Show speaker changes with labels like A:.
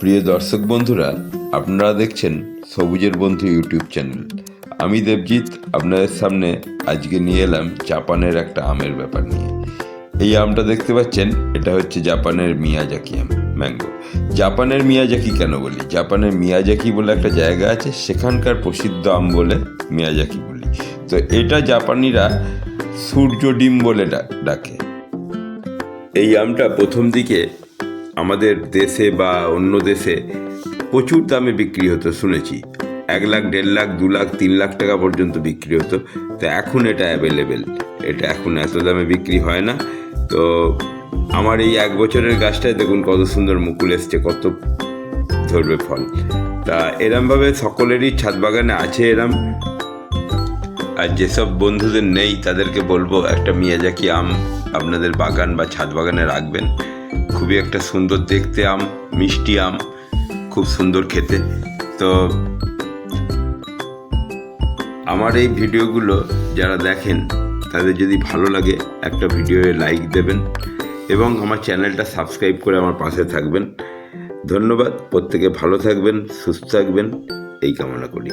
A: প্রিয় দর্শক বন্ধুরা, আপনারা দেখছেন সবুজের বন্ধু ইউটিউব চ্যানেল। আমি দেবজিৎ আপনাদের সামনে আজকে নিয়ে এলাম জাপানের একটা আমের ব্যাপার নিয়ে। এই আমটা দেখতে পাচ্ছেন, এটা হচ্ছে জাপানের মিয়াজাকি আম, ম্যাঙ্গো। জাপানের মিয়াজাকি কেন বলি? জাপানের মিয়াজাকি বলে একটা জায়গা আছে, সেখানকার প্রসিদ্ধ আম বলে মিয়াজাকি বলি। তো এটা জাপানিরা সূর্য ডিম বলে ডাকে। এই আমটা প্রথম দিকে আমাদের দেশে বা অন্য দেশে প্রচুর দামে বিক্রি হতো, শুনেছি 1 লাখ, 1.5 লাখ, 2 লাখ, 3 লাখ টাকা পর্যন্ত বিক্রি হতো। তো এখন এটা অ্যাভেলেবেল, এটা এখন এত দামে বিক্রি হয় না। তো আমার এই 1 বছরের গাছটায় দেখুন কত সুন্দর মুকুল এসছে, কত ধরবে ফল। তা এরমভাবে সকলেরই ছাদ বাগানে আছে এরম। আর যেসব বন্ধুদের নেই তাদেরকে বলবো একটা মিয়াজাকি আম আপনাদের বাগান বা ছাদ বাগানে রাখবেন। খুবই একটা সুন্দর দেখতে আম, মিষ্টি আম, খুব সুন্দর খেতে। তো আমার এই ভিডিওগুলো যারা দেখেন তাদের যদি ভালো লাগে একটা ভিডিওয়ে লাইক দেবেন এবং আমার চ্যানেলটা সাবস্ক্রাইব করে আমার পাশে থাকবেন। ধন্যবাদ। প্রত্যেকে ভালো থাকবেন, সুস্থ থাকবেন, এই কামনা করি।